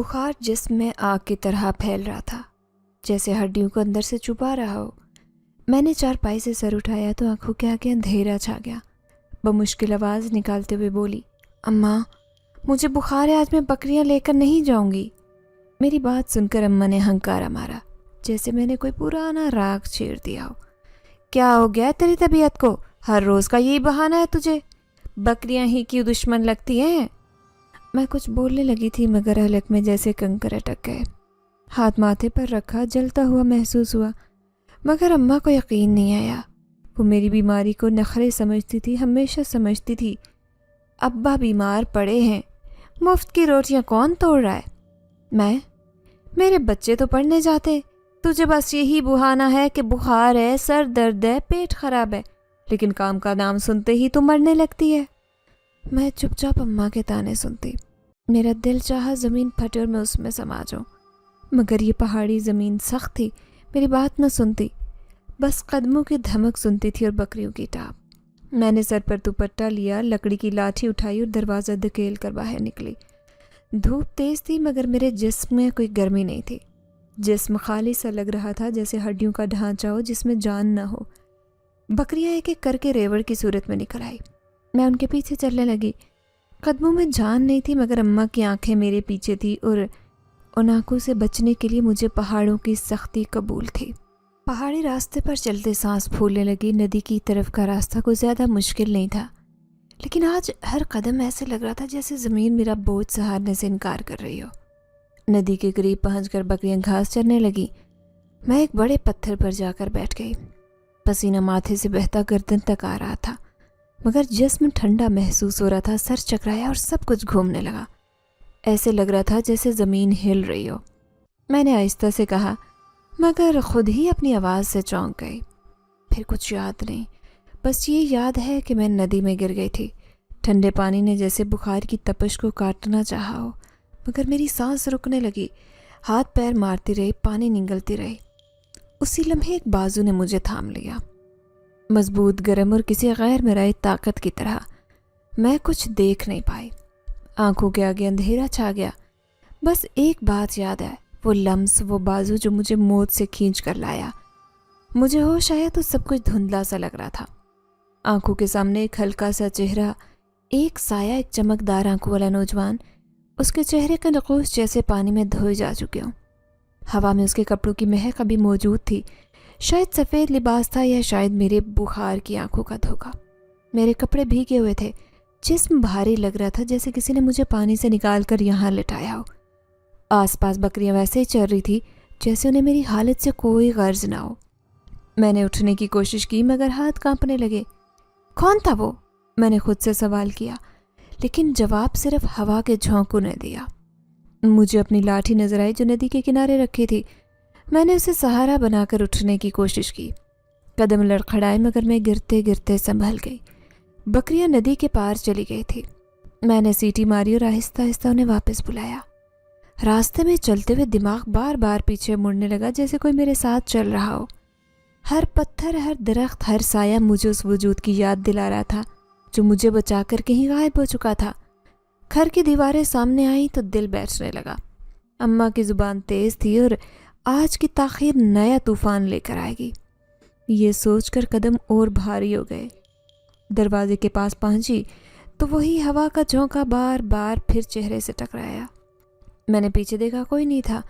بخار جسم میں آگ کی طرح پھیل رہا تھا، جیسے ہڈیوں کو اندر سے چبا رہا ہو۔ میں نے چارپائی سے سر اٹھایا تو آنکھوں کے آگے اندھیرا چھا گیا۔ بمشکل آواز نکالتے ہوئے بولی، اماں مجھے بخار ہے، آج میں بکریاں لے کر نہیں جاؤں گی۔ میری بات سن کر اماں نے ہنکارا مارا، جیسے میں نے کوئی پرانا راگ چھیڑ دیا ہو۔ کیا ہو گیا تیری طبیعت کو؟ ہر روز کا یہی بہانہ ہے تجھے، بکریاں ہی کیوں دشمن لگتی ہیں؟ میں کچھ بولنے لگی تھی مگر حلق میں جیسے کنکر اٹک گئے۔ ہاتھ ماتھے پر رکھا، جلتا ہوا محسوس ہوا، مگر اماں کو یقین نہیں آیا۔ وہ میری بیماری کو نخرے سمجھتی تھی، ہمیشہ سمجھتی تھی ابا بیمار پڑے ہیں، مفت کی روٹیاں کون توڑ رہا ہے؟ میرے بچے تو پڑھنے جاتے، تجھے بس یہی بہانہ ہے کہ بخار ہے، سر درد ہے، پیٹ خراب ہے، لیکن کام کا نام سنتے ہی تو مرنے لگتی ہے۔ میں چپ چاپ اماں کے تانے سنتی۔ میرا دل چاہا زمین پھٹے اور میں اس میں سما جاؤں، مگر یہ پہاڑی زمین سخت تھی، میری بات نہ سنتی، بس قدموں کی دھمک سنتی تھی اور بکریوں کی ٹاپ۔ میں نے سر پر دوپٹہ لیا، لکڑی کی لاٹھی اٹھائی اور دروازہ دھکیل کر باہر نکلی۔ دھوپ تیز تھی مگر میرے جسم میں کوئی گرمی نہیں تھی۔ جسم خالی سا لگ رہا تھا، جیسے ہڈیوں کا ڈھانچہ ہو جس میں جان نہ ہو۔ بکریاں ایک ایک کر کے ریوڑ کی صورت میں نکل آئی۔ میں ان کے پیچھے چلنے لگی۔ قدموں میں جان نہیں تھی مگر اماں کی آنکھیں میرے پیچھے تھی اور ان آنکھوں سے بچنے کے لیے مجھے پہاڑوں کی سختی قبول تھی۔ پہاڑی راستے پر چلتے سانس پھولنے لگی۔ ندی کی طرف کا راستہ کوئی زیادہ مشکل نہیں تھا، لیکن آج ہر قدم ایسے لگ رہا تھا جیسے زمین میرا بوجھ سہارنے سے انکار کر رہی ہو۔ ندی کے قریب پہنچ کر بکریاں گھاس چرنے لگی۔ میں ایک بڑے پتھر پر جا کر بیٹھ گئی۔ پسینہ ماتھے سے بہتا گردن تک آ رہا تھا، مگر جسم ٹھنڈا محسوس ہو رہا تھا۔ سر چکرایا اور سب کچھ گھومنے لگا، ایسے لگ رہا تھا جیسے زمین ہل رہی ہو۔ میں نے آہستہ سے کہا، مگر خود ہی اپنی آواز سے چونک گئی۔ پھر کچھ یاد نہیں، بس یہ یاد ہے کہ میں ندی میں گر گئی تھی۔ ٹھنڈے پانی نے جیسے بخار کی تپش کو کاٹنا چاہا ہو، مگر میری سانس رکنے لگی۔ ہاتھ پیر مارتی رہی، پانی نگلتی رہی۔ اسی لمحے ایک بازو نے مجھے تھام لیا، مضبوط، گرم اور کسی غیر مرئی طاقت کی طرح۔ میں کچھ دیکھ نہیں پائی، آنکھوں کے آگے اندھیرا چھا گیا۔ بس ایک بات یاد ہے، وہ لمس، وہ بازو جو مجھے موت سے کھینچ کر لایا۔ مجھے ہوش آیا تو سب کچھ دھندلا سا لگ رہا تھا۔ آنکھوں کے سامنے ایک ہلکا سا چہرہ، ایک سایہ، ایک چمکدار آنکھوں والا نوجوان، اس کے چہرے کا نقوش جیسے پانی میں دھوئے جا چکے ہوں۔ ہوا میں اس کے کپڑوں کی مہک ابھی موجود تھی، شاید سفید لباس تھا یا شاید میرے بخار کی آنکھوں کا دھوکہ۔ میرے کپڑے بھیگے ہوئے تھے، جسم بھاری لگ رہا تھا جیسے کسی نے مجھے پانی سے نکال کر یہاں لٹایا ہو۔ آس پاس بکریاں ویسے ہی چر رہی تھی جیسے انہیں میری حالت سے کوئی غرض نہ ہو۔ میں نے اٹھنے کی کوشش کی مگر ہاتھ کانپنے لگے۔ کون تھا وہ؟ میں نے خود سے سوال کیا، لیکن جواب صرف ہوا کے جھونکوں نے دیا۔ مجھے اپنی لاٹھی نظر آئی جو ندی کے کنارے رکھی تھی۔ میں نے اسے سہارا بنا کر اٹھنے کی کوشش کی، قدم لڑکھڑائے مگر میں گرتے گرتے سنبھل گئی۔ بکریاں ندی کے پار چلی گئی تھی۔ میں نے سیٹی ماری اور آہستہ آہستہ انہیں واپس بلایا۔ راستے میں چلتے ہوئے دماغ بار بار پیچھے مڑنے لگا جیسے کوئی میرے ساتھ چل رہا ہو۔ ہر پتھر، ہر درخت، ہر سایہ مجھے اس وجود کی یاد دلا رہا تھا جو مجھے بچا کر کہیں غائب ہو چکا تھا۔ گھر کی دیواریں سامنے آئیں تو دل بیٹھنے لگا۔ اماں کی زبان تیز تھی اور آج کی تاخیر نیا طوفان لے کر آئے گی، یہ سوچ کر قدم اور بھاری ہو گئے۔ دروازے کے پاس پہنچی تو وہی ہوا کا جھونکا بار بار پھر چہرے سے ٹکرایا۔ میں نے پیچھے دیکھا، کوئی نہیں تھا۔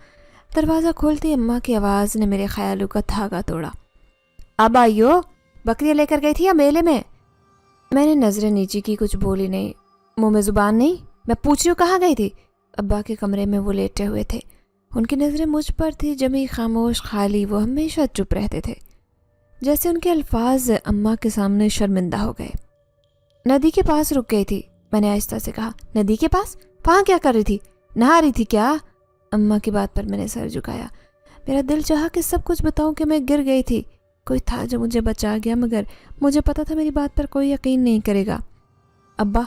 دروازہ کھولتے اماں کی آواز نے میرے خیالوں کا دھاگا توڑا۔ اب آئیو، بکریاں لے کر گئی تھی یا میلے میں؟ میں نے نظریں نیچی کی، کچھ بولی نہیں، منہ میں زبان نہیں۔ میں پوچھ رہی ہوں کہاں گئی تھی؟ ابا کے کمرے میں وہ لیٹے ہوئے تھے، ان کی نظریں مجھ پر تھی، جمی، خاموش، خالی۔ وہ ہمیشہ چپ رہتے تھے، جیسے ان کے الفاظ اماں کے سامنے شرمندہ ہو گئے۔ ندی کے پاس رک گئی تھی، میں نے آہستہ سے کہا۔ ندی کے پاس؟ وہاں کیا کر رہی تھی؟ نہا رہی تھی کیا؟ اماں کی بات پر میں نے سر جھکایا۔ میرا دل چاہا کہ سب کچھ بتاؤں کہ میں گر گئی تھی، کوئی تھا جو مجھے بچا گیا، مگر مجھے پتا تھا میری بات پر کوئی یقین نہیں کرے گا۔ ابا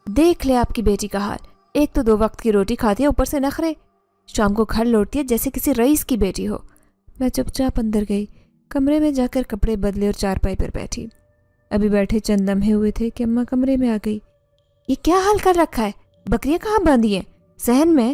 دیکھ لے آپ کی بیٹی کا حال، ایک تو 2 وقت کی روٹی کھاتی ہے، اوپر سے نخرے، شام کو گھر لوٹتی ہے جیسے کسی رئیس کی بیٹی ہو۔ میں چپ چاپ اندر گئی، کمرے میں جا کر کپڑے بدلے اور چارپائی پر بیٹھی۔ ابھی بیٹھے چند لمحے ہوئے تھے کہ اماں کمرے میں آ گئی۔ یہ کیا حال کر رکھا ہے؟ بکریاں کہاں باندھی ہیں؟ صحن میں؟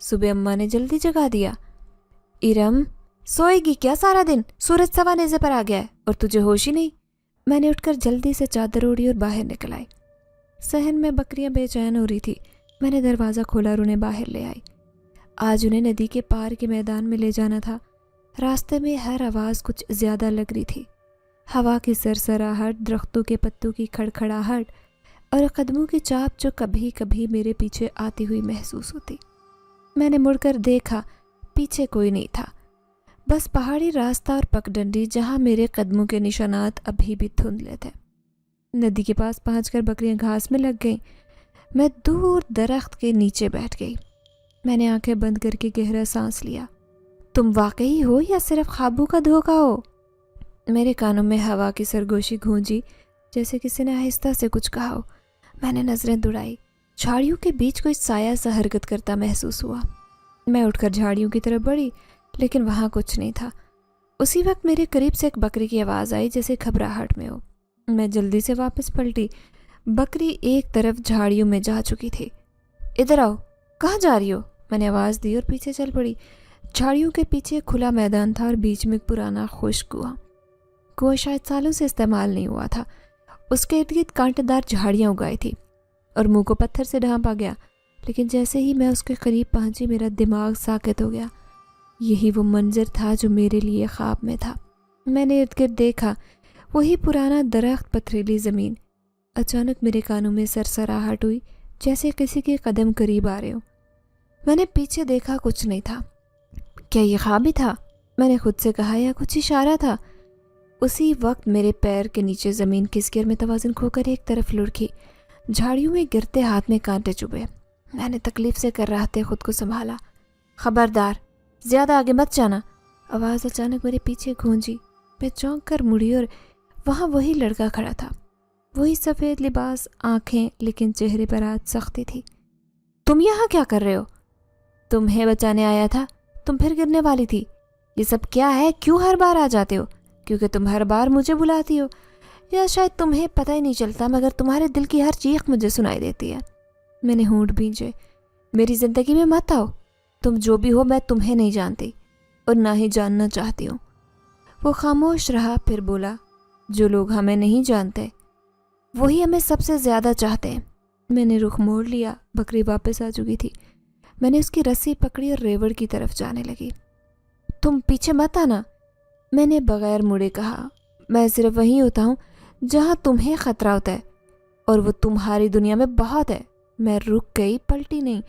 صبح اماں نے جلدی جگا دیا۔ ارم سوئے گی کیا سارا دن؟ سورج سوا نیزے پر آ گیا ہے اور تجھے ہوش ہی نہیں۔ میں نے اٹھ کر جلدی سے چادر اوڑھی اور باہر نکل آئی۔ صحن میں بکریاں بے چین ہو رہی تھی۔ میں نے دروازہ کھولا اور انہیں باہر لے آئی۔ آج انہیں ندی کے پار کے میدان میں لے جانا تھا۔ راستے میں ہر آواز کچھ زیادہ لگ رہی تھی۔ ہوا کی سرسراہٹ، درختوں کے پتوں کی کھڑکھڑاہٹ اور قدموں کی چاپ جو کبھی کبھی میرے پیچھے آتی ہوئی محسوس ہوتی۔ میں نے مڑ کر دیکھا، پیچھے کوئی نہیں تھا، بس پہاڑی راستہ اور پگڈنڈی جہاں میرے قدموں کے نشانات ابھی بھی دھندلے تھے۔ ندی کے پاس پہنچ کر بکریاں گھاس میں لگ گئیں۔ میں دور درخت کے نیچے بیٹھ گئی۔ میں نے آنکھیں بند کر کے گہرا سانس لیا۔ تم واقعی ہو یا صرف خوابوں کا دھوکہ ہو؟ میرے کانوں میں ہوا کی سرگوشی گونجی، جیسے کسی نے آہستہ سے کچھ کہا ہو۔ میں نے نظریں دوڑائی۔ جھاڑیوں کے بیچ کوئی سایہ سا حرکت کرتا محسوس ہوا۔ میں اٹھ کر جھاڑیوں کی طرف بڑھی، لیکن وہاں کچھ نہیں تھا۔ اسی وقت میرے قریب سے ایک بکری کی آواز آئی، جیسے گھبراہٹ میں ہو۔ میں جلدی سے واپس پلٹی۔ بکری ایک طرف جھاڑیوں میں جا چکی تھی۔ ادھر آؤ، کہاں جا رہی ہو؟ میں نے آواز دی اور پیچھے چل پڑی۔ جھاڑیوں کے پیچھے کھلا میدان تھا اور بیچ میں ایک پرانا خشک کنواں شاید سالوں سے استعمال نہیں ہوا تھا۔ اس کے ارد گرد کانٹے دار جھاڑیاں اگائی تھی اور منہ کو پتھر سے ڈھانپا گیا، لیکن جیسے ہی میں اس کے قریب پہنچی میرا دماغ ساکت ہو گیا۔ یہی وہ منظر تھا جو میرے لیے خواب میں تھا۔ میں نے ارد گرد دیکھا، وہی پرانا درخت، پتھریلی زمین۔ اچانک میرے کانوں میں سرسراہٹ ہوئی، جیسے کسی کے قدم قریب آ رہے ہوں۔ میں نے پیچھے دیکھا، کچھ نہیں تھا۔ کیا یہ خواب ہی تھا؟ میں نے خود سے کہا، یا کچھ اشارہ تھا؟ اسی وقت میرے پیر کے نیچے زمین کھسکی اور میں توازن کھو کر ایک طرف لڑکی۔ جھاڑیوں میں گرتے ہاتھ میں کانٹے چبھے۔ میں نے تکلیف سے کراہتے خود کو سنبھالا۔ خبردار، زیادہ آگے مت جانا۔ آواز اچانک میرے پیچھے گونجی۔ میں چونک کر مڑی اور وہاں وہی لڑکا کھڑا تھا، وہی سفید لباس، آنکھیں، لیکن چہرے پر آج سختی تھی۔ تم یہاں کیا کر رہے ہو؟ تمہیں بچانے آیا تھا، تم پھر گرنے والی تھی۔ یہ سب کیا ہے؟ کیوں ہر بار آ جاتے ہو؟ کیونکہ تم ہر بار مجھے بلاتی ہو، یا شاید تمہیں پتہ ہی نہیں چلتا، مگر تمہارے دل کی ہر چیخ مجھے سنائی دیتی ہے۔ میں نے ہونٹ بھینجے۔ میری زندگی میں مت آؤ، تم جو بھی ہو میں تمہیں نہیں جانتی اور نہ ہی جاننا چاہتی ہوں۔ وہ خاموش رہا، پھر بولا، جو لوگ ہمیں نہیں جانتے وہی ہمیں سب سے زیادہ چاہتے ہیں۔ میں نے رخ موڑ لیا۔ بکری واپس آ چکی تھی۔ میں نے اس کی رسی پکڑی اور ریوڑ کی طرف جانے لگی۔ تم پیچھے مت آنا، میں نے بغیر مڑے کہا۔ میں صرف وہیں ہوتا ہوں جہاں تمہیں خطرہ ہوتا ہے، اور وہ تمہاری دنیا میں بہت ہے۔ میں رک گئی، پلٹی نہیں،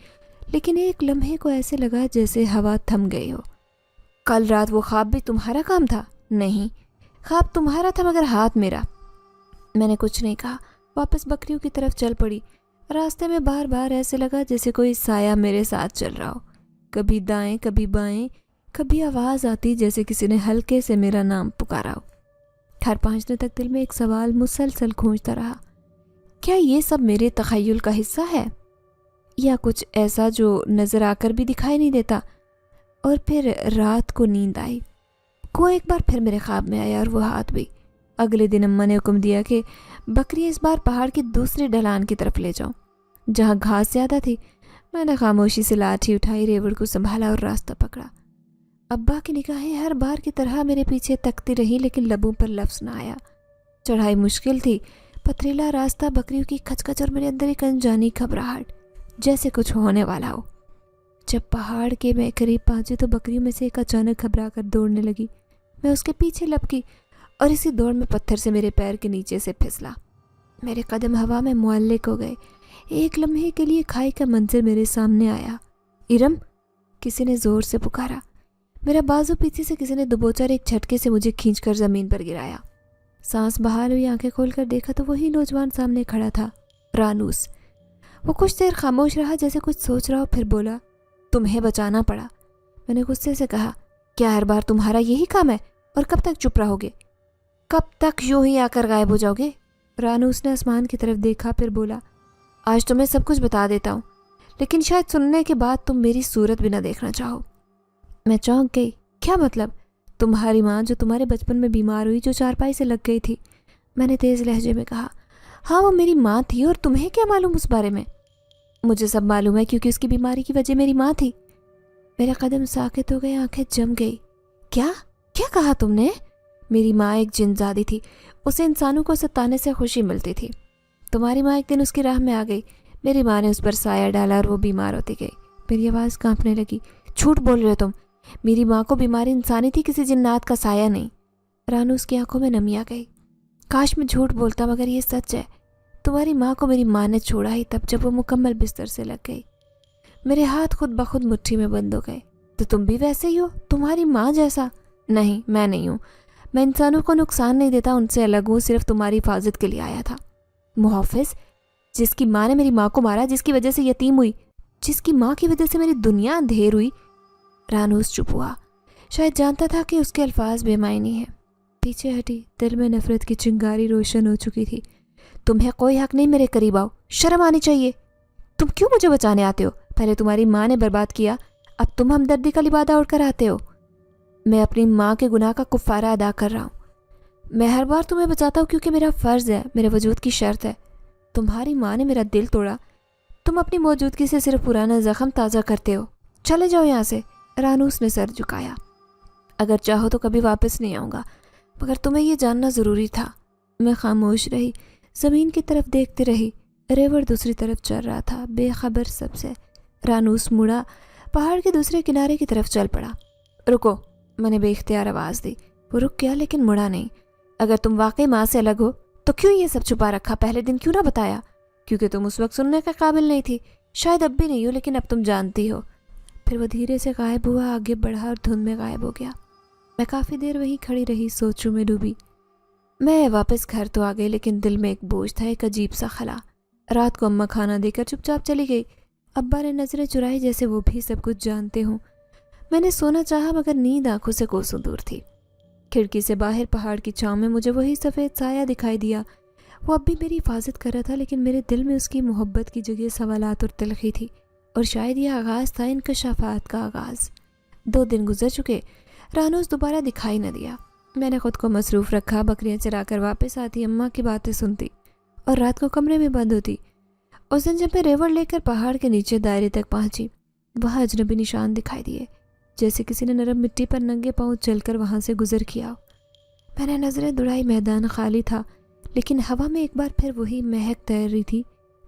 لیکن ایک لمحے کو ایسے لگا جیسے ہوا تھم گئی ہو۔ کل رات وہ خواب بھی تمہارا کام تھا؟ نہیں، خواب تمہارا تھا مگر ہاتھ میرا۔ میں نے کچھ نہیں کہا، واپس بکریوں کی طرف چل پڑی۔ راستے میں بار بار ایسے لگا جیسے کوئی سایہ میرے ساتھ چل رہا ہو، کبھی دائیں کبھی بائیں، کبھی آواز آتی جیسے کسی نے ہلکے سے میرا نام پکارا ہو۔ گھر پہنچنے تک دل میں ایک سوال مسلسل گونجتا رہا، کیا یہ سب میرے تخیل کا حصہ ہے، یا کچھ ایسا جو نظر آ کر بھی دکھائی نہیں دیتا؟ اور پھر رات کو نیند آئی۔ کنواں ایک بار پھر میرے خواب میں آیا، اور وہ ہاتھ بھی۔ اگلے دن اماں نے حکم دیا کہ بکریاں اس بار پہاڑ کی دوسری ڈھلان کی طرف لے جاؤں جہاں گھاس زیادہ تھی۔ میں نے خاموشی سے لاٹھی اٹھائی، ریوڑ کو سنبھالا اور راستہ پکڑا۔ ابا کی نگاہیں ہر بار کی طرح میرے پیچھے تکتی رہی، لیکن لبوں پر لفظ نہ آیا۔ چڑھائی مشکل تھی، پتھریلا راستہ، بکریوں کی کھچ کھچ اور میرے اندر ایک انجانی گھبراہٹ، جیسے کچھ ہونے والا ہو۔ جب پہاڑ کے میں قریب پہنچی تو بکریوں میں سے ایک اچانک گھبرا کر دوڑنے لگی۔ میں اس کے پیچھے لپکی اور اسی دوڑ میں پتھر سے میرے پیر کے نیچے سے پھسلا۔ میرے قدم ہوا میں معلق ہو گئے۔ ایک لمحے کے لیے کھائی کا منظر میرے سامنے آیا۔ ارم، کسی نے زور سے پکارا۔ میرا بازو پیچھے سے کسی نے دبوچا اور ایک جھٹکے سے مجھے کھینچ کر زمین پر گرایا۔ سانس بحال ہوئی، آنکھیں کھول کر دیکھا تو وہی نوجوان سامنے کھڑا تھا، رانوس۔ وہ کچھ دیر خاموش رہا، جیسے کچھ سوچ رہا ہو، پھر بولا، تمہیں بچانا پڑا۔ میں نے غصے سے کہا، کیا ہر بار تمہارا یہی کام ہے؟ اور کب تک چپ رہو گے؟ کب تک یوں ہی آ کر غائب ہو جاؤ گے؟ رانوس نے آسمان کی طرف دیکھا، پھر بولا، آج تمہیں سب کچھ بتا دیتا ہوں، لیکن شاید سننے کے بعد تم میری صورت بھی نہ دیکھنا چاہو۔ میں چونک گئی۔ کیا مطلب؟ تمہاری ماں جو تمہارے بچپن میں بیمار ہوئی، جو چارپائی سے لگ گئی تھی، میں نے تیز لہجے میں کہا۔ ہاں، وہ میری ماں تھی، اور تمہیں کیا معلوم اس بارے میں؟ مجھے سب معلوم ہے، کیونکہ اس کی بیماری کی وجہ میری ماں تھی۔ میرے قدم ساکت ہو گئے، آنکھیں جم گئی۔ کیا کیا کہا تم نے؟ میری ماں ایک جن زادی تھی، اسے انسانوں کو ستانے سے خوشی ملتی تھی۔ تمہاری ماں ایک دن اس کی راہ میں آ گئی، میری ماں نے اس پر سایہ ڈالا اور وہ بیمار ہوتی گئی۔ میری آواز کانپنے لگی۔ جھوٹ بول رہے ہو تم، میری ماں کو بیماری انسانی تھی، کسی جنات کا سایہ نہیں۔ رانوس کی آنکھوں میں نمی آ گئی۔ کاش میں جھوٹ بولتا، مگر یہ سچ ہے۔ تمہاری ماں کو میری ماں نے چھوڑا ہی تب جب وہ مکمل بستر سے لگ گئی۔ میرے ہاتھ خود بخود مٹھی میں بند ہو گئے۔ تو تم بھی ویسے ہی ہو، تمہاری ماں جیسا؟ نہیں، میں نہیں ہوں۔ میں انسانوں کو نقصان نہیں دیتا، ان سے الگ ہوں، صرف تمہاری حفاظت کے لیے آیا تھا۔ محافظ؟ جس کی ماں نے میری ماں کو مارا، جس کی وجہ سے یتیم ہوئی، جس کی ماں کی وجہ سے میری دنیا اندھیر ہوئی۔ رانوس چپ ہوا، شاید جانتا تھا کہ اس کے الفاظ بے معنی ہیں۔ پیچھے ہٹی، دل میں نفرت کی چنگاری روشن ہو چکی تھی۔ تمہیں کوئی حق نہیں میرے قریب آؤ، شرم آنی چاہیے۔ تم کیوں مجھے بچانے آتے ہو؟ پہلے تمہاری ماں نے برباد کیا، اب تم ہمدردی کا لبادہ اڑ کر آتے ہو۔ میں اپنی ماں کے گناہ کا کفارہ ادا کر رہا ہوں۔ میں ہر بار تمہیں بچاتا ہوں کیونکہ میرا فرض ہے، میرے وجود کی شرط ہے۔ تمہاری ماں نے میرا دل توڑا، تم اپنی موجودگی سے صرف پرانا زخم تازہ کرتے ہو۔ چلے جاؤ یہاں سے۔ رانوس نے سر جھکایا۔ اگر چاہو تو کبھی واپس نہیں آؤں گا، مگر تمہیں یہ جاننا ضروری تھا۔ میں خاموش رہی، زمین کی طرف دیکھتے رہی۔ ریور دوسری طرف چل رہا تھا، بے خبر سب سے۔ رانوس مڑا، پہاڑ کے دوسرے کنارے کی طرف چل پڑا۔ رکو، میں نے بے اختیار آواز دی۔ وہ رک گیا لیکن مڑا نہیں۔ اگر تم واقعی ماں سے الگ ہو تو کیوں یہ سب چھپا رکھا؟ پہلے دن کیوں نہ بتایا؟ کیونکہ تم اس وقت سننے کے قابل نہیں تھی۔ شاید اب بھی نہیں ہو، لیکن اب تم جانتی ہو۔ پھر وہ دھیرے سے غائب ہوا، آگے بڑھا اور دھند میں غائب ہو گیا۔ میں کافی دیر وہیں کھڑی رہی، سوچوں میں ڈوبی۔ میں واپس گھر تو آ گئی، لیکن دل میں ایک بوجھ تھا، ایک عجیب سا خلا۔ رات کو اماں کھانا دے کر چپ چاپ چلی گئی۔ ابا نے نظریں چرائی جیسے وہ بھی سب کچھ جانتے ہوں۔ میں نے سونا چاہا مگر نیند آنکھوں سے کوسوں دور تھی۔ کھڑکی سے باہر پہاڑ کی چھاؤں میں مجھے وہی سفید سایہ دکھائی دیا۔ وہ اب بھی میری حفاظت کر رہا تھا، لیکن میرے دل میں اس کی محبت کی جگہ سوالات اور تلخی تھی، اور شاید یہ آغاز تھا انکشافات کا آغاز۔ 2 دن گزر چکے، رانوس دوبارہ دکھائی نہ دیا۔ میں نے خود کو مصروف رکھا، بکریاں چرا کر واپس آتی، اماں کی باتیں سنتی اور رات کو کمرے میں بند ہوتی۔ اس دن جب میں ریوڑ لے کر پہاڑ کے نیچے دائرے تک پہنچی، وہاں اجنبی نشان دکھائی دیے، جیسے کسی نے نرم مٹی پر ننگے پاؤں چل کر وہاں سے گزر کیا۔ میں نے نظریں دوڑائی، میدان خالی تھا، لیکن ہوا میں ایک بار پھر وہی مہک تیر رہی تھی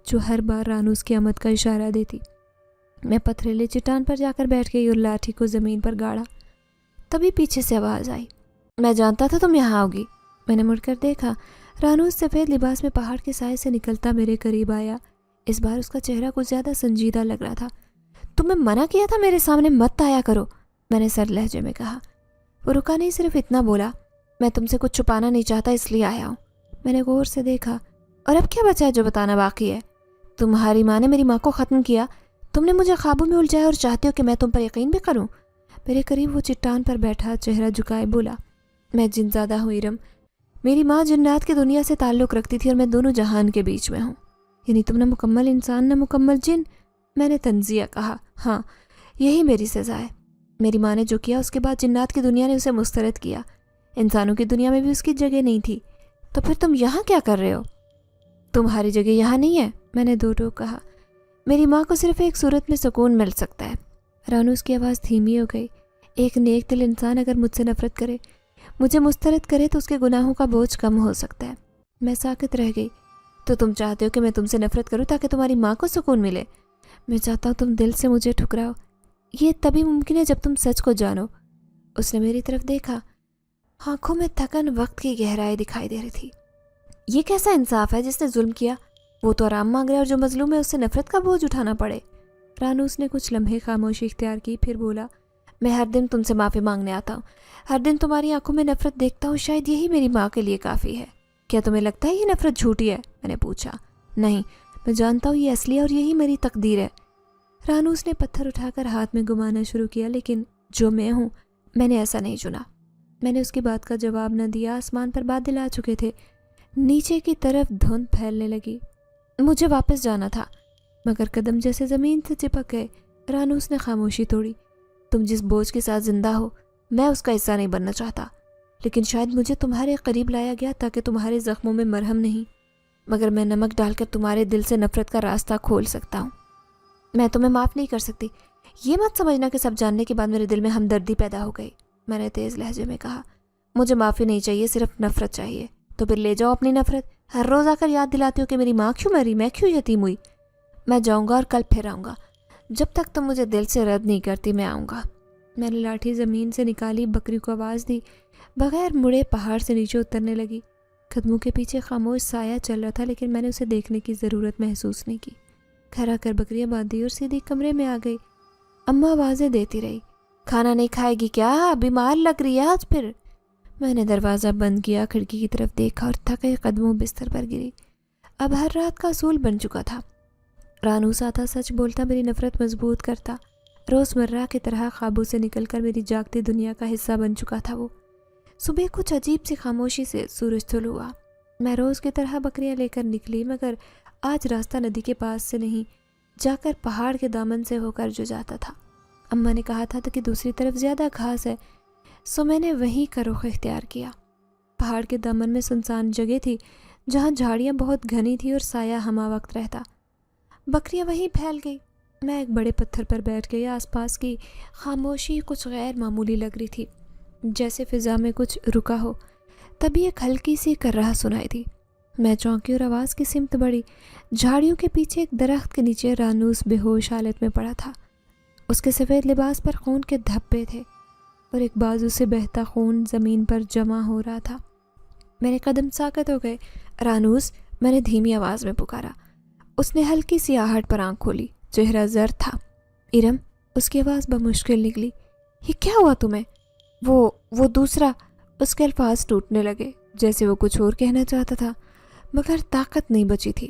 جو ہر بار رانوس کی آمد کا اشارہ دیتی۔ میں پتھریلے چٹان پر جا کر بیٹھ گئی اور لاٹھی کو زمین پر گاڑا۔ تبھی پیچھے سے آواز آئی، میں جانتا تھا تم یہاں آؤگی۔ میں نے مڑ کر دیکھا، رانوس سفید لباس میں پہاڑ کے سائے سے نکلتا میرے قریب آیا۔ اس بار اس کا چہرہ کچھ زیادہ سنجیدہ لگ رہا تھا۔ تمہیں منع کیا تھا میرے سامنے مت آیا کرو، میں نے سر لہجے میں کہا۔ وہ رکا نہیں، صرف اتنا بولا، میں تم سے کچھ چھپانا نہیں چاہتا، اس لیے آیا ہوں۔ میں نے غور سے دیکھا، اور اب کیا بچا ہے جو بتانا باقی ہے؟ تمہاری ماں نے میری ماں کو ختم کیا، تم نے مجھے خوابوں میں الجھایا اور چاہتے ہو کہ میں تم پر یقین بھی کروں؟ میرے قریب وہ چٹان پر بیٹھا، چہرہ جھکائے بولا، میں جن زادہ ہوں ارم۔ میری ماں جنات کی دنیا سے تعلق رکھتی تھی اور میں دونوں جہان کے بیچ میں ہوں۔ یعنی تم نہ مکمل انسان نہ مکمل جن؟ میں نے تنزیہ کہا، ہاں، یہی میری سزا ہے۔ میری ماں نے جو کیا اس کے بعد جنات کی دنیا نے اسے مسترد کیا، انسانوں کی دنیا میں بھی اس کی جگہ نہیں تھی۔ تو پھر تم یہاں کیا کر رہے ہو؟ تمہاری جگہ یہاں نہیں ہے، میں نے دو ٹوک کہا۔ میری ماں کو صرف ایک صورت میں سکون مل سکتا ہے۔ رانوس کی آواز دھیمی ہو گئی۔ ایک نیک دل انسان اگر مجھ سے نفرت کرے، مجھے مسترد کرے، تو اس کے گناہوں کا بوجھ کم ہو سکتا ہے۔ میں ساکت رہ گئی۔ تو تم چاہتے ہو کہ میں تم سے نفرت کروں تاکہ تمہاری ماں کو سکون ملے؟ میں چاہتا ہوں تم دل سے مجھے ٹھکراؤ، یہ تبھی ممکن ہے جب تم سچ کو جانو۔ اس نے میری طرف دیکھا، آنکھوں میں تھکن وقت کی گہرائی دکھائی دے رہی تھی۔ یہ کیسا انصاف ہے؟ جس نے ظلم کیا وہ تو آرام مانگ رہا ہے، اور جو مظلوم ہے اس سے نفرت کا بوجھ اٹھانا پڑے۔ رانوس نے کچھ لمحے خاموشی اختیار کی، پھر بولا، میں ہر دن تم سے معافی مانگنے آتا ہوں، ہر دن تمہاری آنکھوں میں نفرت دیکھتا ہوں، شاید یہی میری ماں کے لیے کافی ہے۔ کیا تمہیں لگتا ہے یہ نفرت جھوٹی ہے؟ میں نے پوچھا۔ نہیں، میں جانتا ہوں یہ اصلی ہے اور یہی میری تقدیر ہے۔ رانوس نے پتھر اٹھا کر ہاتھ میں گھمانا شروع کیا، لیکن جو میں ہوں، میں نے ایسا نہیں چنا۔ میں نے اس کی بات کا جواب نہ دیا۔ آسمان پر بادل آ چکے تھے، نیچے کی طرف دھند پھیلنے لگی۔ مجھے واپس جانا تھا، مگر قدم جیسے زمین سے چپک گئے۔ رانوس نے خاموشی توڑی۔ تم جس بوجھ کے ساتھ زندہ ہو، میں اس کا حصہ نہیں بننا چاہتا، لیکن شاید مجھے تمہارے قریب لایا گیا تاکہ تمہارے زخموں میں مرہم نہیں، مگر میں نمک ڈال کر تمہارے دل سے نفرت کا راستہ کھول سکتا ہوں۔ میں تمہیں معاف نہیں کر سکتی، یہ مت سمجھنا کہ سب جاننے کے بعد میرے دل میں ہمدردی پیدا ہو گئی، میں نے تیز لہجے میں کہا۔ مجھے معافی نہیں چاہیے، صرف نفرت چاہیے۔ تو پھر لے جاؤ اپنی نفرت، ہر روز آ کر یاد دلاتی ہو کہ میری ماں کیوں مری، میں کیوں یتیم ہوئی۔ میں جاؤں گا اور کل پھر آؤں گا، جب تک تم مجھے دل سے رد نہیں کرتی میں آؤں گا۔ میں نے لاٹھی زمین سے نکالی، بکری کو آواز دی، بغیر مڑے پہاڑ سے نیچے اترنے لگی۔ قدموں کے پیچھے خاموش سایہ چل رہا تھا، لیکن میں نے اسے دیکھنے کی ضرورت محسوس نہیں کی۔ گھر آ کر بکریاں باندھی اور سیدھی کمرے میں آ گئی۔ اماں آوازیں دیتی رہی، کھانا نہیں کھائے گی کیا، بیمار لگ رہی ہے آج پھر۔ میں نے دروازہ بند کیا، کھڑکی کی طرف دیکھا اور تھکے قدموں بستر پر گری۔ اب ہر رات کا اصول بن چکا تھا، رانوس آتا، سچ بولتا، میری نفرت مضبوط کرتا، روزمرہ کی طرح خوابوں سے نکل کر میری جاگتی دنیا کا حصہ بن چکا تھا وہ۔ صبح کچھ عجیب سی خاموشی سے سورج طلوع ہوا۔ میں روز کی طرح بکریاں لے کر نکلی، مگر آج راستہ ندی کے پاس سے نہیں، جا کر پہاڑ کے دامن سے ہو کر جو جاتا تھا۔ اماں نے کہا تھا کہ دوسری طرف زیادہ گھاس ہے، سو میں نے وہیں کا رخ اختیار کیا۔ پہاڑ کے دامن میں سنسان جگہ تھی جہاں جھاڑیاں بہت گھنی تھی اور سایہ ہمہ وقت رہتا۔ بکریاں وہیں پھیل گئی۔ میں ایک بڑے پتھر پر بیٹھ گئی۔ آس پاس کی خاموشی کچھ غیر معمولی لگ رہی تھی، جیسے فضا میں کچھ رکا ہو۔ تبھی ایک ہلکی سی کررہ سنائی دی۔ میں چونکی اور آواز کی سمت بڑھی۔ جھاڑیوں کے پیچھے ایک درخت کے نیچے رانوس بے ہوش حالت میں پڑا تھا۔ اس کے سفید لباس پر خون کے دھبے تھے اور ایک بازو سے بہتا خون زمین پر جمع ہو رہا تھا۔ میرے قدم ساکت ہو گئے۔ رانوس، میں نے دھیمی آواز میں پکارا۔ اس نے ہلکی سی آہٹ پر آنکھ کھولی، چہرہ زرد تھا۔ ارم، اس کی آواز بمشکل نکلی، یہ کیا ہوا تمہیں؟ وہ دوسرا۔ اس کے الفاظ ٹوٹنے لگے، جیسے وہ کچھ اور کہنا چاہتا تھا مگر طاقت نہیں بچی تھی۔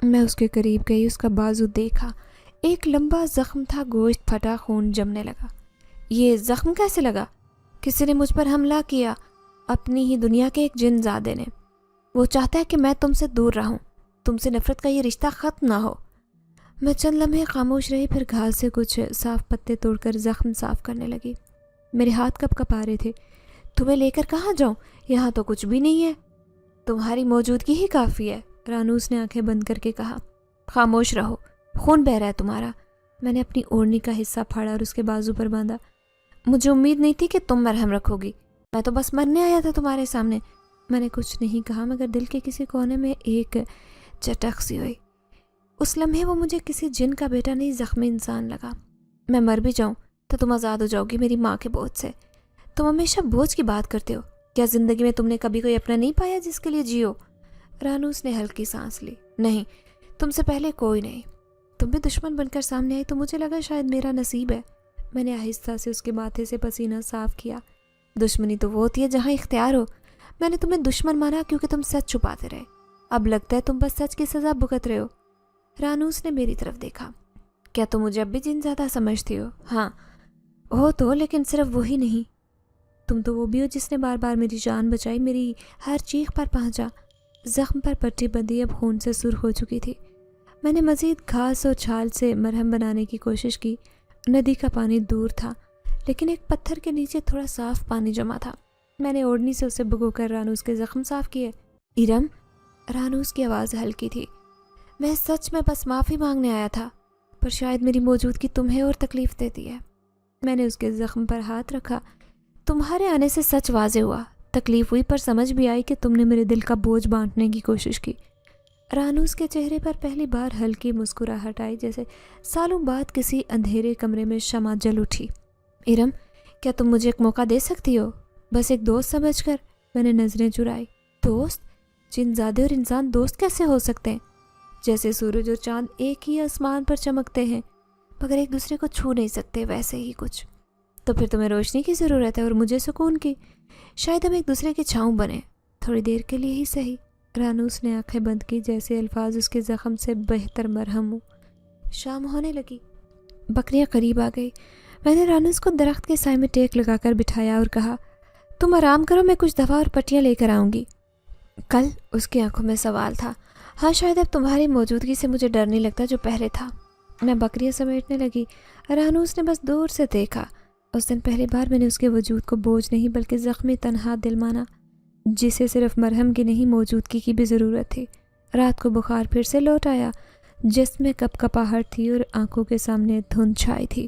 میں اس کے قریب گئی، اس کا بازو دیکھا، ایک لمبا زخم تھا، گوشت پھٹا، خون جمنے لگا۔ یہ زخم کیسے لگا؟ کسی نے مجھ پر حملہ کیا، اپنی ہی دنیا کے ایک جن زادے نے۔ وہ چاہتا ہے کہ میں تم سے دور رہوں، تم سے نفرت کا یہ رشتہ ختم نہ ہو۔ میں چند لمحے خاموش رہی، پھر گھاس سے کچھ صاف پتے توڑ کر زخم صاف کرنے لگی۔ میرے ہاتھ کپ کپا رہے تھے۔ تمہیں لے کر کہاں جاؤں؟ یہاں تو کچھ بھی نہیں ہے، تمہاری موجودگی ہی کافی ہے، رانوس نے آنکھیں بند کر کے کہا۔ خاموش رہو، خون بہہ رہا ہے تمہارا۔ میں نے اپنی اوڑھنی کا حصہ پھاڑا اور اس کے بازو پر باندھا۔ مجھے امید نہیں تھی کہ تم مرہم رکھو گی، میں تو بس مرنے آیا تھا تمہارے سامنے۔ میں نے کچھ نہیں کہا، مگر دل کے کسی کونے میں ایک چٹک سی ہوئی۔ اس لمحے وہ مجھے کسی جن کا بیٹا نہیں، زخمی انسان لگا۔ میں مر بھی جاؤں تو تم آزاد ہو جاؤ گی میری ماں کے بوجھ سے۔ تم ہمیشہ بوجھ کی بات کرتے ہو، کیا زندگی میں تم نے کبھی کوئی اپنا نہیں پایا جس کے لیے جیو؟ رانوس نے ہلکی سانس لی۔ نہیں، تم سے پہلے کوئی نہیں۔ تم بھی دشمن بن کر سامنے آئی تو مجھے لگا شاید میرا نصیب ہے۔ میں نے آہستہ سے اس کے ماتھے سے پسینہ صاف کیا۔ دشمنی تو وہ ہوتی ہے جہاں اختیار ہو۔ میں نے تمہیں دشمن مانا کیونکہ تم سچ چھپاتے رہے، اب لگتا ہے تم بس سچ کی سزا بھگت رہے ہو۔ رانوس نے میری طرف دیکھا۔ کیا تم مجھے اب بھی جن زیادہ سمجھتی ہو؟ ہاں ہو تو، لیکن صرف وہی نہیں، تم تو وہ بھی ہو جس نے بار بار میری جان بچائی، میری ہر چیخ پر پہنچا۔ زخم پر پٹی بندھی اب خون سے سرخ ہو چکی تھی۔ میں نے مزید گھاس اور چھال سے مرہم بنانے کی کوشش کی۔ ندی کا پانی دور تھا، لیکن ایک پتھر کے نیچے تھوڑا صاف پانی جمع تھا۔ میں نے اوڑھنی سے اسے بھگو کر رانوس کے زخم صاف کیے۔ ارم، رانوس کی آواز ہلکی تھی، میں سچ میں بس معافی مانگنے آیا تھا، پر شاید میری موجودگی تمہیں اور تکلیف دیتی ہے۔ میں نے اس کے زخم پر ہاتھ رکھا۔ تمہارے آنے سے سچ واضح ہوا، تکلیف ہوئی، پر سمجھ بھی آئی کہ تم نے میرے دل کا بوجھ بانٹنے کی کوشش کی۔ رانوس کے چہرے پر پہلی بار ہلکی مسکراہٹ آئی، جیسے سالوں بعد کسی اندھیرے کمرے میں شمع جل اٹھی۔ ارم، کیا تم مجھے ایک موقع دے سکتی ہو، بس ایک دوست سمجھ کر؟ میں نے نظریں چرائیں۔ دوست؟ جن زادے اور انسان دوست کیسے ہو سکتے ہیں؟ جیسے سورج اور چاند ایک ہی آسمان پر چمکتے ہیں مگر ایک دوسرے کو چھو نہیں سکتے، ویسے ہی کچھ۔ تو پھر تمہیں روشنی کی ضرورت ہے اور مجھے سکون کی۔ شاید ہم ایک دوسرے کے چھاؤں بنے، تھوڑی دیر کے لیے ہی صحیح۔ رانوس نے آنکھیں بند کی، جیسے الفاظ اس کے زخم سے بہتر مرہم ہوں۔ شام ہونے لگی، بکریاں قریب آ گئی۔ میں نے رانوس کو درخت کے سائے میں ٹیک لگا کر بٹھایا اور کہا، تم آرام کرو، میں کچھ دوا اور پٹیاں لے کر آؤں گی۔ کل؟ اس کی آنکھوں میں سوال تھا۔ ہاں، شاید اب تمہاری موجودگی سے مجھے ڈر نہیں لگتا جو پہلے تھا۔ میں بکریاں سمیٹنے لگی۔ رانوس نے بس دور سے دیکھا۔ اس دن پہلی بار میں نے اس کے وجود کو بوجھ نہیں بلکہ زخمی تنہا دل مانا، جسے صرف مرہم کی نہیں موجودگی کی بھی ضرورت تھی۔ رات کو بخار پھر سے لوٹ آیا، جسم میں کپ کپاہٹ تھی اور آنکھوں کے سامنے دھند چھائی تھی۔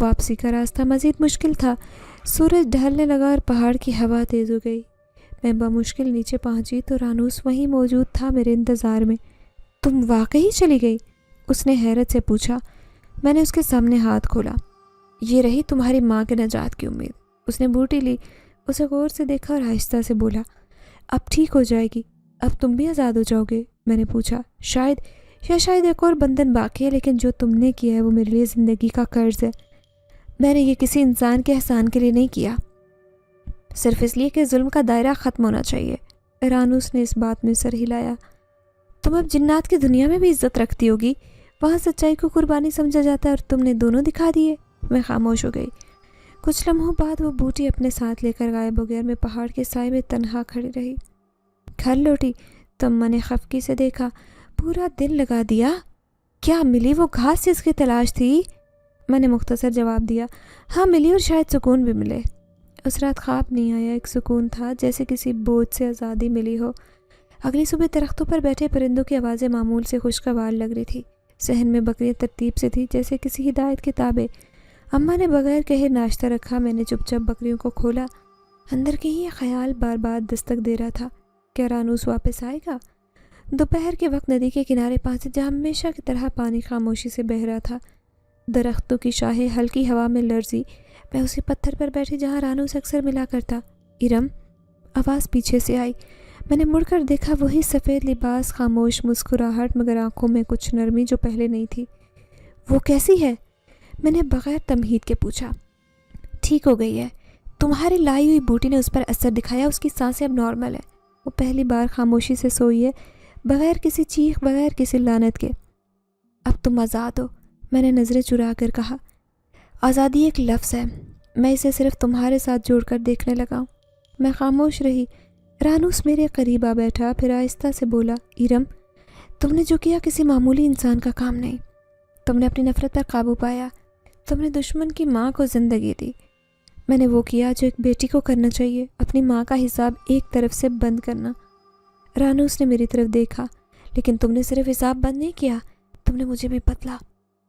واپسی کا راستہ مزید مشکل تھا۔ سورج ڈھلنے لگا اور پہاڑ کی ہوا تیز ہو گئی۔ میں بمشکل نیچے پہنچی تو رانوس وہیں موجود تھا میرے انتظار میں۔ تم واقعی چلی گئی؟ اس نے حیرت سے پوچھا۔ میں نے اس کے سامنے ہاتھ کھولا۔ یہ رہی تمہاری ماں کے نجات کی امید۔ اس نے بوٹی لی، اسے غور سے دیکھا اور آہستہ سے بولا، اب ٹھیک ہو جائے گی، اب تم بھی آزاد ہو جاؤ گے۔ میں نے پوچھا، شاید ایک اور بندھن باقی ہے، لیکن جو تم نے کیا ہے وہ میرے لیے زندگی کا قرض ہے۔ میں نے یہ کسی انسان کے احسان کے لیے نہیں کیا، صرف اس لیے کہ ظلم کا دائرہ ختم ہونا چاہیے۔ رانوس نے اس بات میں سر ہلایا۔ تم اب جنات کی دنیا میں بھی عزت رکھتی ہوگی، وہاں سچائی کو قربانی سمجھا جاتا ہے اور تم نے دونوں دکھا دیے۔ میں خاموش ہو گئی۔ کچھ لمحوں بعد وہ بوٹی اپنے ساتھ لے کر غائب ہو گیا اور میں پہاڑ کے سائے میں تنہا کھڑی رہی۔ گھر لوٹی تو اماں نے خفگی سے دیکھا۔ پورا دن لگا دیا؟ کیا ملی وہ گھاس جس کی تلاش تھی؟ میں نے مختصر جواب دیا، ہاں ملی، اور شاید سکون بھی ملے۔ اس رات خواب نہیں آیا، ایک سکون تھا جیسے کسی بوجھ سے آزادی ملی ہو۔ اگلی صبح درختوں پر بیٹھے پرندوں کی آوازیں معمول سے خوشگوار لگ رہی تھی۔ صحن میں بکریاں ترتیب سے تھی جیسے کسی ہدایت کتابیں۔ اماں نے بغیر کہے ناشتہ رکھا۔ میں نے چپ چاپ بکریوں کو کھولا۔ اندر کہیں یہ خیال بار بار دستک دے رہا تھا، کیا رانوس واپس آئے گا؟ دوپہر کے وقت ندی کے کنارے پہنچے جہاں ہمیشہ کی طرح پانی خاموشی سے بہہ رہا تھا۔ درختوں کی شاخیں ہلکی ہوا میں لرزی۔ میں اسی پتھر پر بیٹھی جہاں رانوس اکثر ملا کرتا۔ ارم، آواز پیچھے سے آئی۔ میں نے مڑ کر دیکھا، وہی سفید لباس، خاموش مسکراہٹ، مگر آنکھوں میں کچھ نرمی جو پہلے نہیں تھی۔ وہ کیسی ہے؟ میں نے بغیر تمہید کے پوچھا۔ ٹھیک ہو گئی ہے، تمہاری لائی ہوئی بوٹی نے اس پر اثر دکھایا، اس کی سانسیں اب نارمل ہے۔ وہ پہلی بار خاموشی سے سوئی ہے، بغیر کسی چیخ، بغیر کسی لعنت کے۔ اب تم آزاد ہو، میں نے نظریں چرا کر کہا۔ آزادی ایک لفظ ہے، میں اسے صرف تمہارے ساتھ جوڑ کر دیکھنے لگا ہوں۔ میں خاموش رہی۔ رانوس میرے قریب آ بیٹھا، پھر آہستہ سے بولا، ارم، تم نے جو کیا کسی معمولی انسان کا کام نہیں۔ تم نے اپنی نفرت پر قابو پایا، تم نے دشمن کی ماں کو زندگی دی۔ میں نے وہ کیا جو ایک بیٹی کو کرنا چاہیے، اپنی ماں کا حساب ایک طرف سے بند کرنا۔ رانوس نے میری طرف دیکھا، لیکن تم نے صرف حساب بند نہیں کیا، تم نے مجھے بھی بدلا۔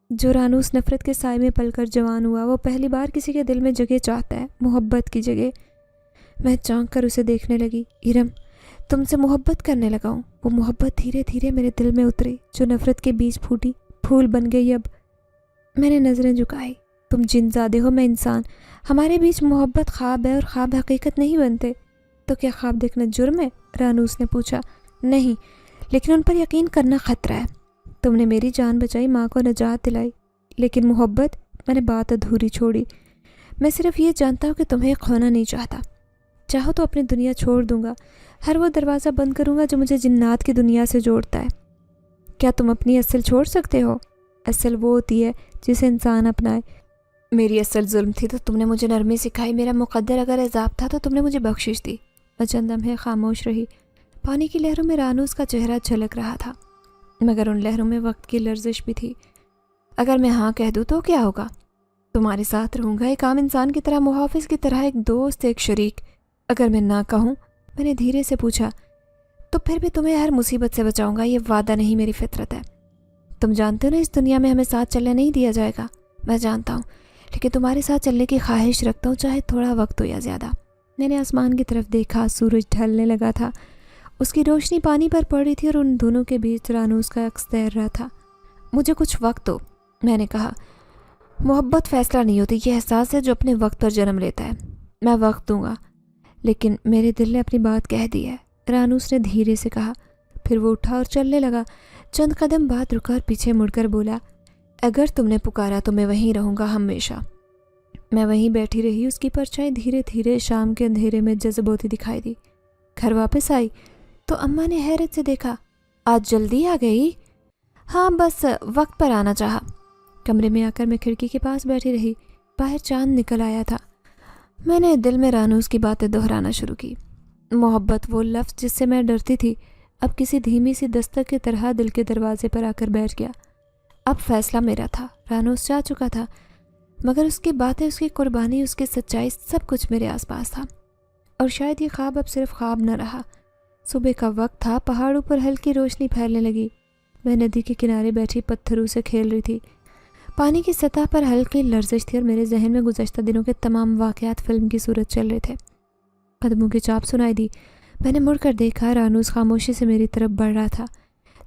جو رانوس نفرت کے سائے میں پل کر جوان ہوا، وہ پہلی بار کسی کے دل میں جگہ چاہتا ہے، محبت کی جگہ۔ میں چونک کر اسے دیکھنے لگی۔ ارم، تم سے محبت کرنے لگا ہوں۔ وہ محبت دھیرے دھیرے میرے دل میں اتری، جو نفرت کے بیج پھوٹی، پھول بن گئی۔ اب میں نے نظریں جھکائی۔ تم جن زادے ہو، میں انسان، ہمارے بیچ محبت خواب ہے اور خواب حقیقت نہیں بنتے۔ تو کیا خواب دیکھنا جرم ہے؟ رانوس نے پوچھا۔ نہیں، لیکن ان پر یقین کرنا خطرہ ہے۔ تم نے میری جان بچائی، ماں کو نجات دلائی، لیکن محبت، میں نے بات ادھوری چھوڑی۔ میں صرف یہ جانتا ہوں کہ تمہیں کھونا نہیں چاہتا۔ چاہو تو اپنی دنیا چھوڑ دوں گا، ہر وہ دروازہ بند کروں گا جو مجھے جنات کی دنیا سے جوڑتا ہے۔ کیا تم اپنی اصل چھوڑ سکتے ہو؟ اصل وہ ہوتی ہے جسے انسان اپنائے۔ میری اصل ظلم تھی تو تم نے مجھے نرمی سکھائی، میرا مقدر اگر عذاب تھا تو تم نے مجھے بخشش دی۔ میں چند لمحے خاموش رہی۔ پانی کی لہروں میں رانوس کا چہرہ جھلک رہا تھا، مگر ان لہروں میں وقت کی لرزش بھی تھی۔ اگر میں ہاں کہہ دوں تو کیا ہوگا؟ تمہارے ساتھ رہوں گا، ایک عام انسان کی طرح، محافظ کی طرح، ایک دوست، ایک شریک۔ اگر میں نہ کہوں، میں نے دھیرے سے پوچھا، تو پھر بھی تمہیں ہر مصیبت سے بچاؤں گا، یہ وعدہ نہیں، میری فطرت ہے۔ تم جانتے ہو نا، اس دنیا میں ہمیں ساتھ چلنے نہیں دیا جائے گا۔ میں جانتا ہوں، لیکن تمہارے ساتھ چلنے کی خواہش رکھتا ہوں، چاہے تھوڑا وقت ہو یا زیادہ۔ میں نے آسمان کی طرف دیکھا، سورج ڈھلنے لگا تھا، اس کی روشنی پانی پر پڑ رہی تھی اور ان دونوں کے بیچ رانوس کا عکس تیر رہا تھا۔ مجھے کچھ وقت دو، میں نے کہا۔ محبت فیصلہ نہیں ہوتی، یہ احساس ہے جو اپنے وقت پر جنم لیتا ہے۔ میں وقت دوں گا، لیکن میرے دل نے اپنی بات کہہ دی ہے، رانوس نے دھیرے سے کہا۔ پھر وہ اٹھا اور چلنے لگا۔ چند قدم بعد رکا اور پیچھے مڑ کر بولا، اگر تم نے پکارا تو میں وہیں رہوں گا ہمیشہ۔ میں وہیں بیٹھی رہی، اس کی پرچھائی دھیرے دھیرے شام کے اندھیرے میں جذب ہوتی دکھائی دی۔ گھر واپس آئی تو اماں نے حیرت سے دیکھا، آج جلدی آ گئی؟ ہاں، بس وقت پر آنا چاہا۔ کمرے میں آ کر میں کھڑکی کے پاس بیٹھی رہی، باہر چاند نکل آیا تھا۔ میں نے دل میں رانوس کی باتیں دہرانا شروع کی۔ محبت، وہ لفظ جس سے میں ڈرتی تھی، اب کسی دھیمی سی دستک کی طرح دل کے دروازے پر آ کر بیٹھ گیا۔ اب فیصلہ میرا تھا، رانوس جا چکا تھا، مگر اس کی باتیں، اس کی قربانی، اس کی سچائی، سب کچھ میرے آس پاس تھا۔ اور شاید یہ خواب اب صرف خواب نہ رہا۔ صبح کا وقت تھا، پہاڑوں پر ہلکی روشنی پھیلنے لگی۔ میں ندی کے کنارے بیٹھی پتھروں سے کھیل رہی تھی۔ پانی کی سطح پر ہلکی لرزش تھی اور میرے ذہن میں گزشتہ دنوں کے تمام واقعات فلم کی صورت چل رہے تھے۔ قدموں کی چاپ سنائی دی۔ میں نے مڑ کر دیکھا، رانوز خاموشی سے میری طرف بڑھ رہا تھا۔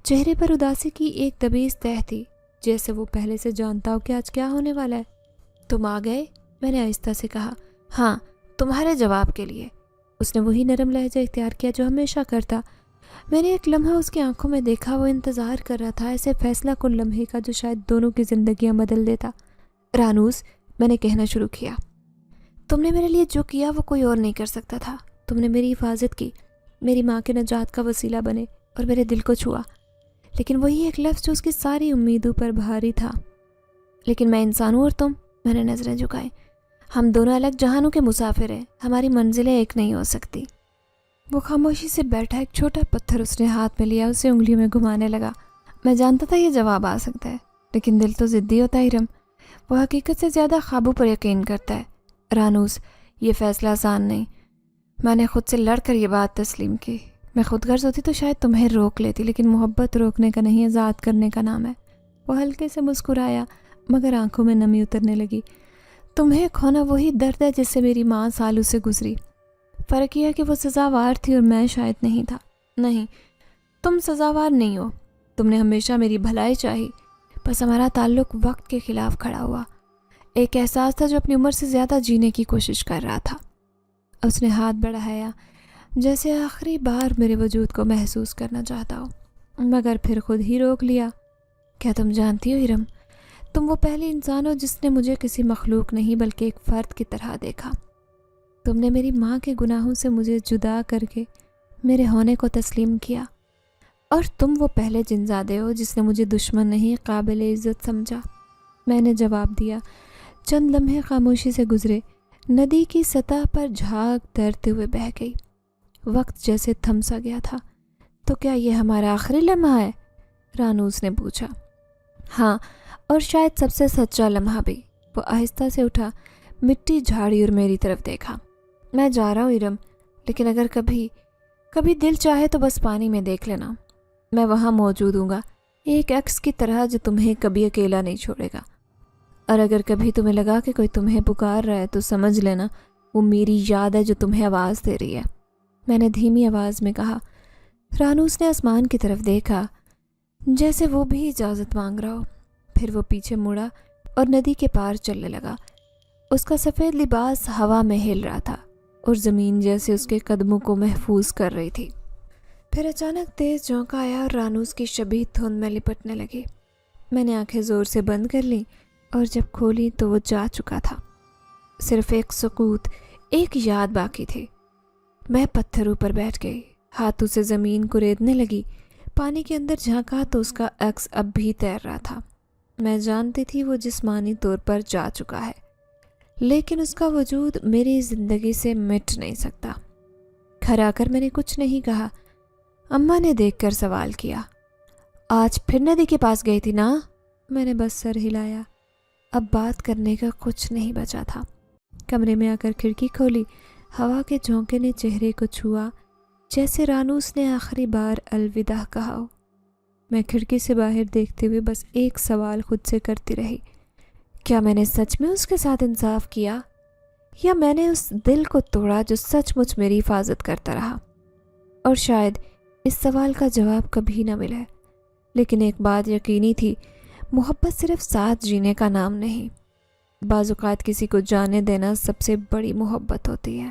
چہرے پر اداسی کی ایک دبیز تہ تھی، جیسے وہ پہلے سے جانتا ہو کہ آج کیا ہونے والا ہے۔ تم آ گئے؟ میں نے آہستہ سے کہا۔ ہاں، تمہارے جواب کے لیے۔ اس نے وہی نرم لہجہ اختیار کیا جو ہمیشہ کرتا۔ میں نے ایک لمحہ اس کی آنکھوں میں دیکھا، وہ انتظار کر رہا تھا، ایسے فیصلہ کن لمحے کا جو شاید دونوں کی زندگیاں بدل دیتا۔ رانوز، میں نے کہنا شروع کیا، تم نے میرے لیے جو کیا وہ کوئی اور نہیں کر سکتا تھا۔ تم نے میری حفاظت کی، میری ماں کے نجات کا وسیلہ بنے اور میرے دل کو چھوا۔ لیکن وہی ایک لفظ جو اس کی ساری امیدوں پر بھاری تھا، لیکن میں انسان ہوں اور تم۔ میں نے نظریں جھکائیں۔ ہم دونوں الگ جہانوں کے مسافر ہیں، ہماری منزلیں ایک نہیں ہو سکتی۔ وہ خاموشی سے بیٹھا، ایک چھوٹا پتھر اس نے ہاتھ میں لیا، اسے انگلیوں میں گھمانے لگا۔ میں جانتا تھا یہ جواب آ سکتا ہے، لیکن دل تو ضدی ہوتا ہے ارم، وہ حقیقت سے زیادہ خوابوں پر یقین کرتا ہے۔ رانوز، یہ فیصلہ آسان نہیں۔ میں نے خود سے لڑ کر یہ بات تسلیم کی۔ میں خود غرض ہوتی تو شاید تمہیں روک لیتی، لیکن محبت روکنے کا نہیں، آزاد کرنے کا نام ہے۔ وہ ہلکے سے مسکرایا، مگر آنکھوں میں نمی اترنے لگی۔ تمہیں کھونا وہی درد ہے جس سے میری ماں سالوں سے گزری۔ فرق یہ ہے کہ وہ سزاوار تھی اور میں شاید نہیں تھا۔ نہیں، تم سزاوار نہیں ہو، تم نے ہمیشہ میری بھلائی چاہی، بس ہمارا تعلق وقت کے خلاف کھڑا ہوا۔ ایک احساس تھا جو اپنی عمر سے زیادہ جینے کی کوشش کر رہا تھا۔ اس نے ہاتھ بڑھایا، جیسے آخری بار میرے وجود کو محسوس کرنا چاہتا ہو، مگر پھر خود ہی روک لیا۔ کیا تم جانتی ہو ارم، تم وہ پہلی انسان ہو جس نے مجھے کسی مخلوق نہیں بلکہ ایک فرد کی طرح دیکھا۔ تم نے میری ماں کے گناہوں سے مجھے جدا کر کے میرے ہونے کو تسلیم کیا، اور تم وہ پہلے جنزادے ہو جس نے مجھے دشمن نہیں، قابل عزت سمجھا۔ میں نے جواب دیا۔ چند لمحے خاموشی سے گزرے۔ ندی کی سطح پر جھاگ تیرتے ہوئے بہہ گئی۔ وقت جیسے تھم سا گیا تھا۔ تو کیا یہ ہمارا آخری لمحہ ہے؟ رانوز نے پوچھا۔ ہاں، اور شاید سب سے سچا لمحہ بھی۔ وہ آہستہ سے اٹھا، مٹی جھاڑی اور میری طرف دیکھا۔ میں جا رہا ہوں ارم، لیکن اگر کبھی دل چاہے تو بس پانی میں دیکھ لینا، میں وہاں موجود ہوں گا، ایک عکس کی طرح جو تمہیں کبھی اکیلا نہیں چھوڑے گا۔ اور اگر کبھی تمہیں لگا کہ کوئی تمہیں پکار رہا ہے تو سمجھ لینا وہ میری یاد ہے جو تمہیں آواز دے رہی ہے، میں نے دھیمی آواز میں کہا۔ رانوز نے آسمان کی طرف دیکھا، جیسے وہ بھی اجازت مانگ رہا ہو، پھر وہ پیچھے مڑا اور ندی کے پار چلنے لگا۔ اس کا سفید لباس ہوا میں ہل رہا تھا اور زمین جیسے اس کے قدموں کو محفوظ کر رہی تھی۔ پھر اچانک تیز جھونکا آیا اور رانوز کی شبیہ دھند میں لپٹنے لگی۔ میں نے آنکھیں زور سے بند کر لیں اور جب کھولی تو وہ جا چکا تھا۔ صرف ایک سکوت، ایک یاد باقی تھی۔ میں پتھروں پر بیٹھ گئی، ہاتھوں سے زمین کو ریدنے لگی۔ پانی کے اندر جھانکا تو اس کا عکس اب بھی تیر رہا تھا۔ میں جانتی تھی وہ جسمانی طور پر جا چکا ہے، لیکن اس کا وجود میری زندگی سے مٹ نہیں سکتا۔ گھر آ کر میں نے کچھ نہیں کہا۔ اماں نے دیکھ کر سوال کیا، آج پھر ندی کے پاس گئی تھی نا؟ میں نے بس سر ہلایا۔ اب بات کرنے کا کچھ نہیں بچا تھا۔ کمرے میں آ کر کھڑکی کھولی۔ ہوا کے جھونکے نے چہرے کو چھوا، جیسے رانوز نے آخری بار الوداع کہا ہو۔ میں کھڑکی سے باہر دیکھتے ہوئے بس ایک سوال خود سے کرتی رہی، کیا میں نے سچ میں اس کے ساتھ انصاف کیا، یا میں نے اس دل کو توڑا جو سچ مچ میری حفاظت کرتا رہا؟ اور شاید اس سوال کا جواب کبھی نہ ملے، لیکن ایک بات یقینی تھی، محبت صرف ساتھ جینے کا نام نہیں، بعض اوقات کسی کو جانے دینا سب سے بڑی محبت ہوتی ہے۔